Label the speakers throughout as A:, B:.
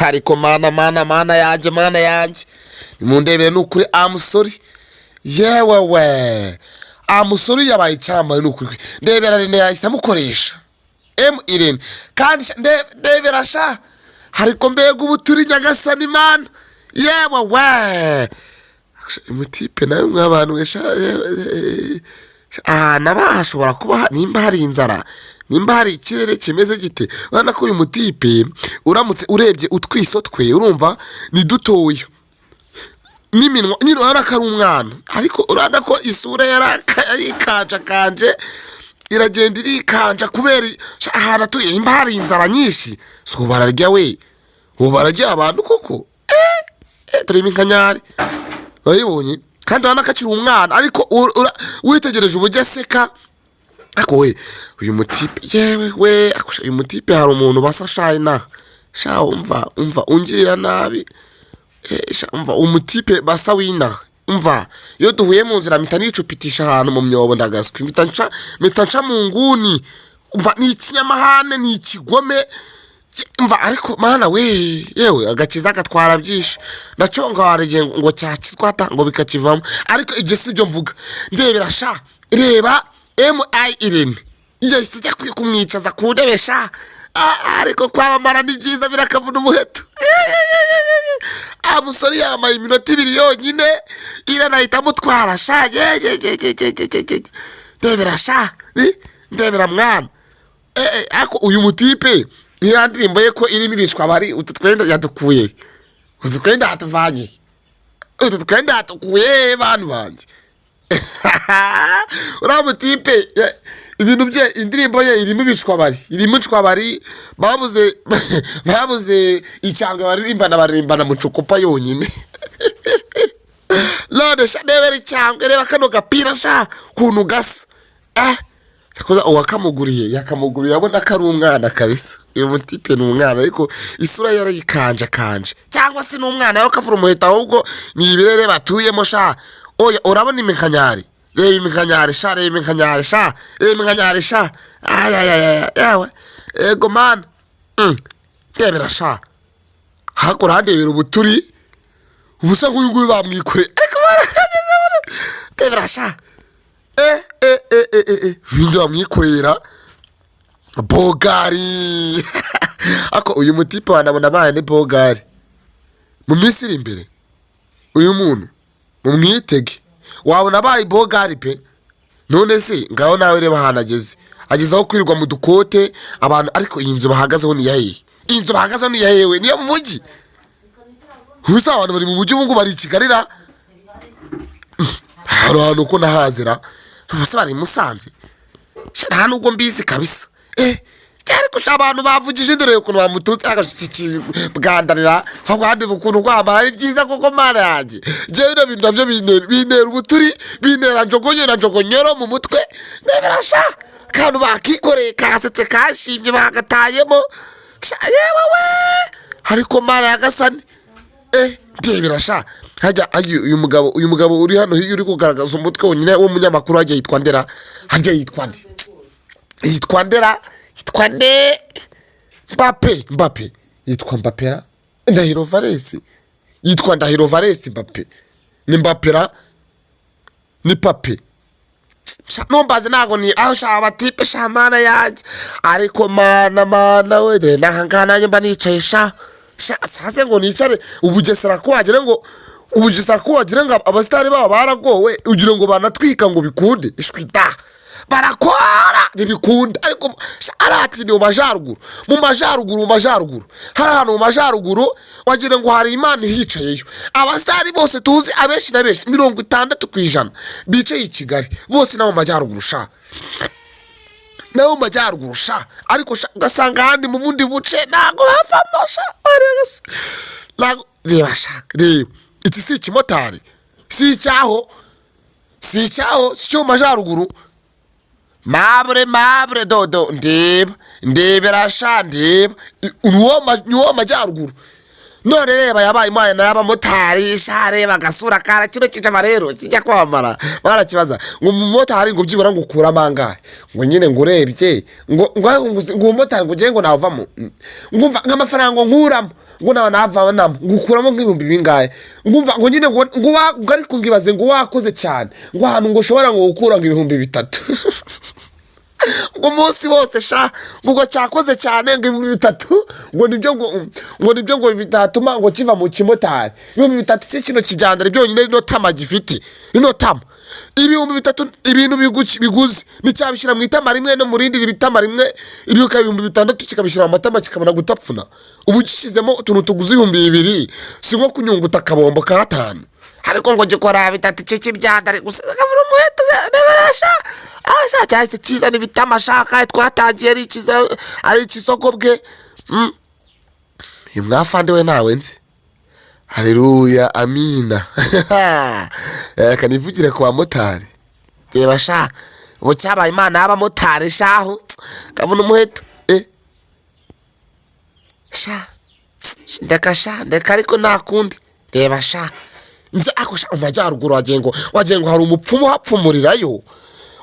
A: ariko mana yanjye nimundebere n'ukuri amusori yewe we amusori yabaye icyamamare n'ukuri ndebera Rene yahise amukoresha Irene kandi ndebera sha ariko mbega ubu turi nyagasani mana yewe we umutipe nawe mw'abantu wesha nabashobora kuba nimba hari inzara nimba hari ikirere kimeze gite urabona ko uyu mutipe uramutse urebye utwiso twe urumva ni dutoya n'iminwa nyine urabona ko ari umwana ariko urabona ko isura yarikanje iragenda irikanja kubera ahantu atuye nimba hari inzara nyinshi so bararya we ubu bararya abantu koko turimo inkanyari urayibonye kandi urabona ko akiri umwana ariko witegereje uburyo aseka ariko we uyu mutipe yewe we uyu mutipe hari umuntu basa shayina sha umva ungirira nabi umva umutipe basa wina umva iyo duhuye mu nzira mpita nicupitisha ahantu mu myobo ndagaswe mpita nca mu nguni umva ni ikinyamahane ni ikigome umva ariko mana we yewe agakiza gatwara byinshi naconga warege ngo cyakizwata ngo bikakivamo ariko ibyo si byo mvuga ndebera sha reba Irene yahise ajya kumwicaza ku ntebe sha ariko kwamamara ni byiza birakavuna umuheto amusore yambaye iminota 2 yonyine Irene ahita amutwara sha ndebera sha ndebera mwana ako uyu mutipe nirandirimbo ye ko irimo ibicwa bari ututwenda yadukuye ututwenda hatuvanye ututwenda hatukuye bantu banje uramutipe ibintu bye indirimbo ye irimo ibicwa bari babuze icyangwe baririmbana mu cukupa yonyine none sha ndebera icyangwe reba kano gapira sha kuntu gasa koza uwakamuguriye yakamuguriye abona ko ari umwana kabisa uyu mutipe ni umwana ariko isura yarayikanje cyangwa se n'umwana yo kavura umuheta ahubwo ni ibirere batuyemo sha oya urabona iminkanyari reba iminkanyari sha yawe ego man ndebera sha hakora handebera ubuturi ubusa nk'uyu nguyu bamwikure ariko ndebera sha Vinda mwikorera Bogari ako uyu mutipe wanabona baye ni Bogari mu misiri imbere uyu muntu mumwitege wabona baye Bogari pe none se ngaho nawe reba hanageze agezaho kwirirwa mu dukote abantu ariko iyi nzu bahagazeho ni yahewe niyo mu mujyi husa abantu bari mu mujyi ubungu bari Kigalira ahantu uko nahazira bose bari Musanze nta nubwo mbizi kabisa cyari kusha abantu bavugije indore ukuntu bamututse agashiki bwandarira ahandi ukuntu kwambara ari byiza koko mana yanjye je bino bintu nabyo binera ubuturi binera njogonyoro mu mutwe neberasha kantu bakikoreye kasetse kashimye bagatayemo yewe we ariko mana yagasani ndebirasha hajya uyu mugabo uri hano uri kugaragaza umutwe wonyine wo munyamakuru hajya yitwa Ndera harya yitwa Ndera Mbappe yitwa Mbappera Ndahiro Valesi yitwa Ndahiro Valesi Mbappe ni Mbappera ni Pape nombaze nago ni aho shaba tipe shamana yaje ariko mana we nahangana nyamba nicaye hase ngo nicare ubugesera ko wagira ngo abasitari baba baragowe ugira ngo banatwika ngo bikunde ishwita barakora ntibikunda ariko arati ni mu majaruguru hari ahantu mu majaruguru wagira ngo hari Imana hicayeyo abasitari bose tuzi abenshi 60% bicaye i Kigali bose na mu majaruguru ariko ugasanga handi mu bundi buce nago bavamo nago reba iki si ikimotari si icyaho cyo majaruguru mabre dodo ndebera sha uwo majaruguru none reba yabaye imana y'abamotari shareba gasura kara kino kijama rero kijya kwamara barakibaza ngo umumotari ngo byibura ngo ukuramo angahe ngo nyine ngo urebye ngo umumotari ngo ugiye ngo navamo ngumva nk'amafaranga nkuramo ngo navanamo ngo ukuramo nk'ibihumbi bingahe ngumva ngo nyine ngo ari kungibaze ngo wakoze cyane ngo ahantu ngo ushobora ngo gukura ngo ibihumbi 3 ngo umunsi wose sha ngo cyakoze cyane ngo 3 ngo nibyo ngo bitatuma ngo kiva mu kimotari 3 si kino kijyandare byonyine no tama gifite no tama ibihumbi 3 ibintu biguzi nicyabishira mu itama rimwe no murindi bitama rimwe ibiuka 6,000 kikabishira mu matama kikabona gutapfuna ubu gishizemo utuntu tuguzi 2,000 si nko kunyunguta kabombo ka 5 ariko ngo gikora 3 ciki byandare gusa kavura umuheto neberasha cyahise kiza n'ibitama shaka twatangiye ari ikisoko bwe imwafande we nawe nzi haleluya amina kanivugire ku bamotari reba sha ubu cyabaye imana y'abamotari shaho kavuna umuheto sha ndeka ariko nakundi reba sha nje akosha umajyaruguru wagengo hari umupfumu hapfumurirayo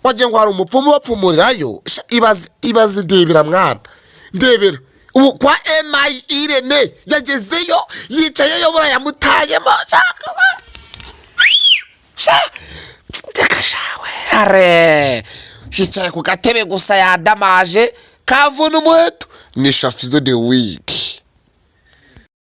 A: wagengo hari umupfumu bapfumurirayo ibaze ndebera mwana ndebera ubu kwa MI Irene yagezeyo yicayeyo bura yamutayemo ndeka shawe are yicaye ku gatebe gusa yadamaje kavuna umuheto ni shafizo the week